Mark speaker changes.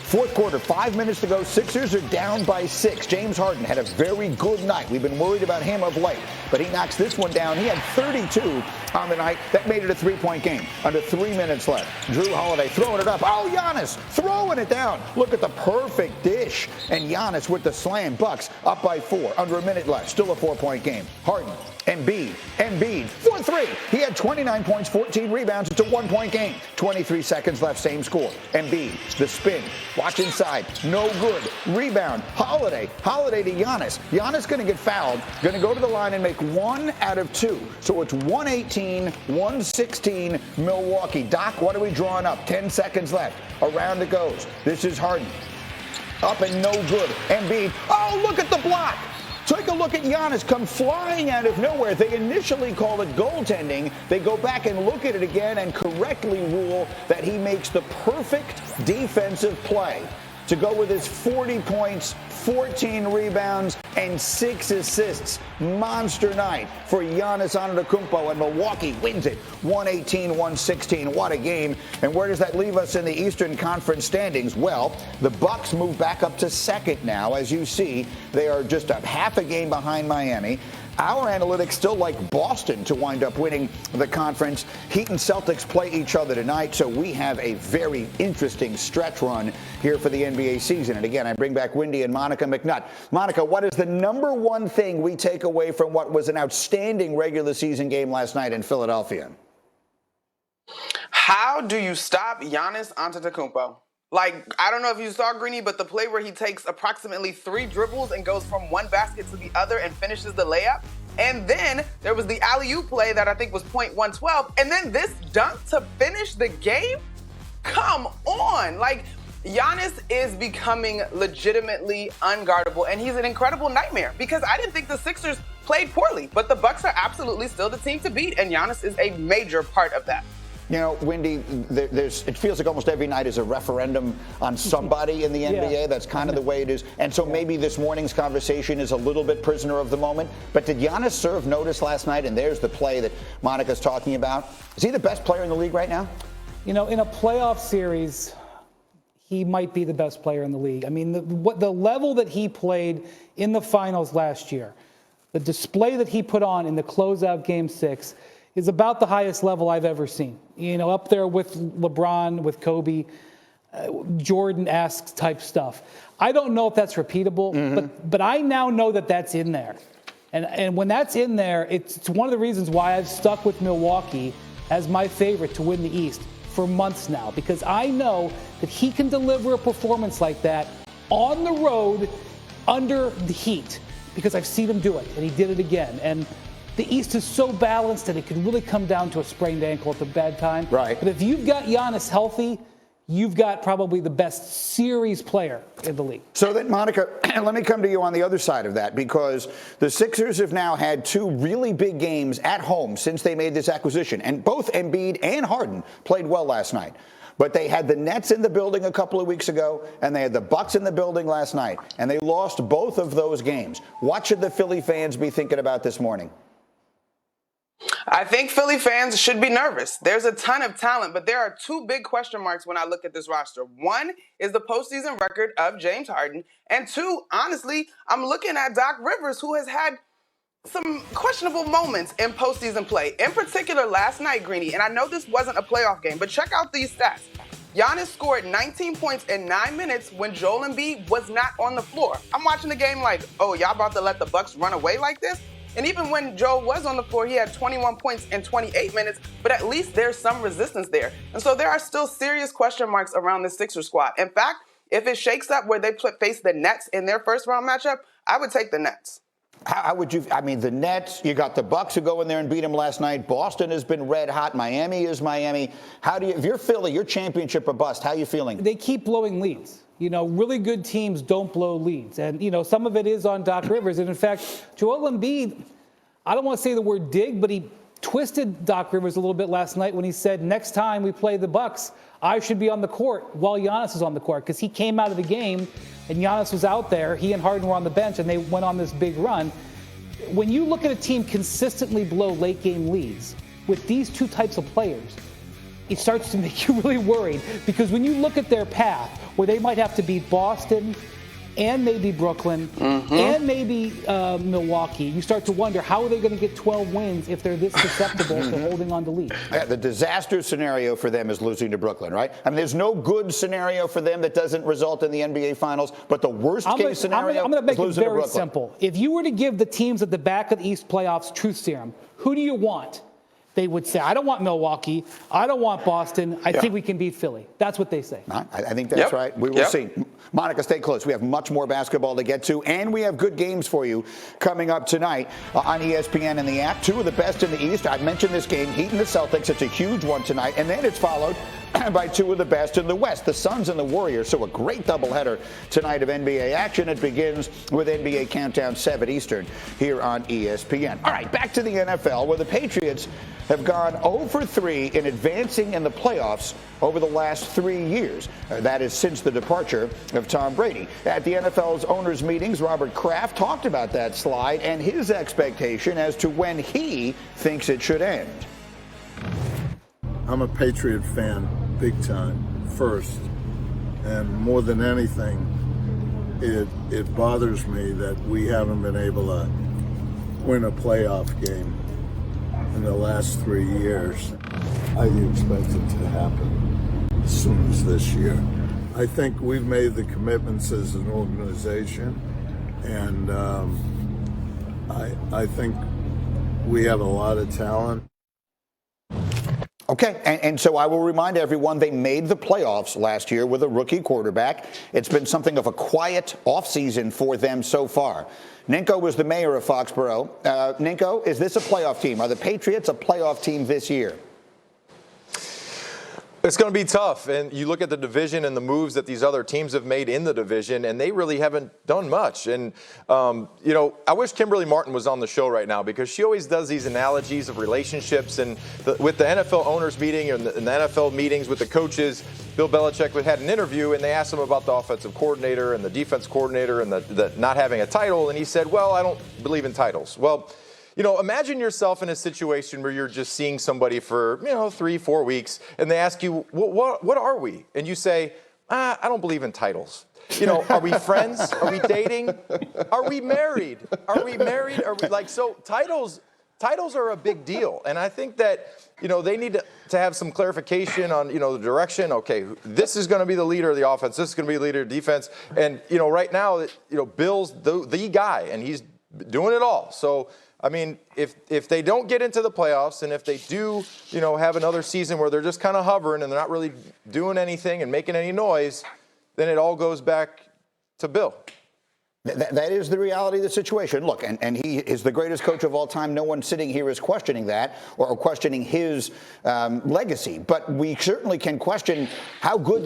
Speaker 1: Fourth quarter, 5 minutes to go. Sixers are down by 6. James Harden had a very good night. We've been worried about him of late, but he knocks this one down. He had 32 on the night. That made it a 3-point game. Under 3 minutes left. Drew Holiday throwing it up. Oh, Giannis throwing it down. Look at the perfect dish. And Giannis with the slam. Bucks up by 4. Under a minute left. Still a 4-point game. Harden. Embiid, for 3. He had 29 points, 14 rebounds. It's a 1-point game. 23 seconds left, same score. Embiid, the spin, watch inside, no good. Rebound, Holiday to Giannis. Giannis going to get fouled, going to go to the line and make 1 out of 2. So it's 118, 116, Milwaukee. Doc, what are we drawing up? 10 seconds left. Around it goes. This is Harden. Up and no good. Embiid, oh, look at the block. Take a look at Giannis come flying out of nowhere. They initially call it goaltending. They go back and look at it again and correctly rule that he makes the perfect defensive play to go with his 40 points, 14 rebounds, and 6 assists. Monster night for Giannis Antetokounmpo, and Milwaukee wins it 118-116. What a game. And where does that leave us in the Eastern Conference standings? Well, the Bucks move back up to second now. As you see, they are just a half a game behind Miami. Our analytics still like Boston to wind up winning the conference. Heat and Celtics play each other tonight, so we have a very interesting stretch run here for the NBA season. And again, I bring back Wendy and Monica McNutt. Monica, what is the number one thing we take away from what was an outstanding regular season game last night in Philadelphia?
Speaker 2: How do you stop Giannis Antetokounmpo? Like, I don't know if you saw, Greeny, but the play where he takes approximately 3 dribbles and goes from one basket to the other and finishes the layup. And then there was the alley-oop play that I think was .112. And then this dunk to finish the game? Come on. Like, Giannis is becoming legitimately unguardable, and he's an incredible nightmare because I didn't think the Sixers played poorly, but the Bucks are absolutely still the team to beat, and Giannis is a major part of that.
Speaker 1: You know, Wendy, it feels like almost every night is a referendum on somebody in the NBA. Yeah. That's kind of the way it is. And so maybe this morning's conversation is a little bit prisoner of the moment. But did Giannis serve notice last night? And there's the play that Monica's talking about. Is he the best player in the league right now?
Speaker 3: You know, in a playoff series, he might be the best player in the league. I mean, the level that he played in the finals last year, the display that he put on in the closeout Game 6, is about the highest level I've ever seen. You know, up there with LeBron, with Kobe, Jordan-esque type stuff. I don't know if that's repeatable, but I now know that that's in there. And when that's in there, it's one of the reasons why I've stuck with Milwaukee as my favorite to win the East for months now, because I know that he can deliver a performance like that on the road under the heat, because I've seen him do it, and he did it again. And the East is so balanced that it could really come down to a sprained ankle at the bad time.
Speaker 1: Right.
Speaker 3: But if you've got Giannis healthy, you've got probably the best series player in the league.
Speaker 1: So then, Monica, let me come to you on the other side of that, because the Sixers have now had 2 really big games at home since they made this acquisition. And both Embiid and Harden played well last night. But they had the Nets in the building a couple of weeks ago, and they had the Bucks in the building last night. And they lost both of those games. What should the Philly fans be thinking about this morning?
Speaker 2: I think Philly fans should be nervous. There's a ton of talent, but there are 2 big question marks when I look at this roster. One is the postseason record of James Harden. And 2, honestly, I'm looking at Doc Rivers, who has had some questionable moments in postseason play. In particular, last night, Greeny, and I know this wasn't a playoff game, but check out these stats. Giannis scored 19 points in 9 minutes when Joel Embiid was not on the floor. I'm watching the game like, oh, y'all about to let the Bucks run away like this? And even when Joe was on the floor, he had 21 points in 28 minutes, but at least there's some resistance there. And so there are still serious question marks around the Sixers squad. In fact, if it shakes up where they face the Nets in their first round matchup, I would take the Nets.
Speaker 1: How would you, I mean, the Nets, you got the Bucks who go in there and beat them last night. Boston has been red hot. Miami is Miami. How do you, if you're Philly, you're championship or bust, how are you feeling?
Speaker 3: They keep blowing leads. You know, really good teams don't blow leads. And, you know, some of it is on Doc Rivers. And, in fact, Joel Embiid, I don't want to say the word dig, but he twisted Doc Rivers a little bit last night when he said, next time we play the Bucks, I should be on the court while Giannis is on the court. Because he came out of the game and Giannis was out there. He and Harden were on the bench and they went on this big run. When you look at a team consistently blow late game leads with these 2 types of players, it starts to make you really worried, because when you look at their path, where they might have to beat Boston and maybe Brooklyn and maybe Milwaukee, you start to wonder, how are they going to get 12 wins if they're this susceptible to holding on to leads?
Speaker 1: Yeah, the disaster scenario for them is losing to Brooklyn, right? I mean, there's no good scenario for them that doesn't result in the NBA Finals, but the worst case scenario
Speaker 3: I'm going to make
Speaker 1: is
Speaker 3: it
Speaker 1: losing to
Speaker 3: very
Speaker 1: Brooklyn.
Speaker 3: simple. If you were to give the teams at the back of the East playoffs truth serum, who do you want? They would say, I don't want Milwaukee. I don't want Boston. I think we can beat Philly. That's what they say.
Speaker 1: I think that's right. We will see. Monica, stay close. We have much more basketball to get to, and we have good games for you coming up tonight on ESPN and the app. Two of the best in the East. I mentioned this game, Heat and the Celtics. It's a huge one tonight, and then it's followed by two of the best in the West, the Suns and the Warriors. So a great doubleheader tonight of NBA action. It begins with NBA Countdown 7 Eastern here on ESPN. All right, back to the NFL, where the Patriots have gone 0 for 3 in advancing in the playoffs over the last 3 years. That is since the departure of Tom Brady. At the NFL's owners' meetings, Robert Kraft talked about that slide and his expectation as to when he thinks it should end.
Speaker 4: I'm a Patriot fan, big time, first. And more than anything, it bothers me that we haven't been able to win a playoff game in the last 3 years. I expect it to happen as soon as this year. I think we've made the commitments as an organization, and I think we have a lot of talent.
Speaker 1: Okay, and so I will remind everyone they made the playoffs last year with a rookie quarterback. It's been something of a quiet offseason for them so far. Ninko was the mayor of Foxborough. Ninko, is this a playoff team? Are the Patriots a playoff team this year?
Speaker 5: It's going to be tough, and you look at the division and the moves that these other teams have made in the division, and they really haven't done much. And, I wish Kimberly Martin was on the show right now, because she always does these analogies of relationships. And with the NFL owners meeting and the NFL meetings with the coaches, Bill Belichick had an interview, and they asked him about the offensive coordinator and the defense coordinator and the not having a title. And he said, well, I don't believe in titles. Well, imagine yourself in a situation where you're just seeing somebody for, 3-4 weeks, and they ask you, what are we? And you say, I don't believe in titles. Are we friends? Are we dating? Are we married? Are we so titles are a big deal. And I think that, they need to have some clarification on, the direction. Okay, this is going to be the leader of the offense. This is going to be the leader of defense. And, right now, Bill's the guy, and he's doing it all. So, I mean, if they don't get into the playoffs, and if they do, have another season where they're just kind of hovering and they're not really doing anything and making any noise, then it all goes back to Bill.
Speaker 1: That is the reality of the situation. Look, and he is the greatest coach of all time. No one sitting here is questioning that or questioning his legacy. But we certainly can question how good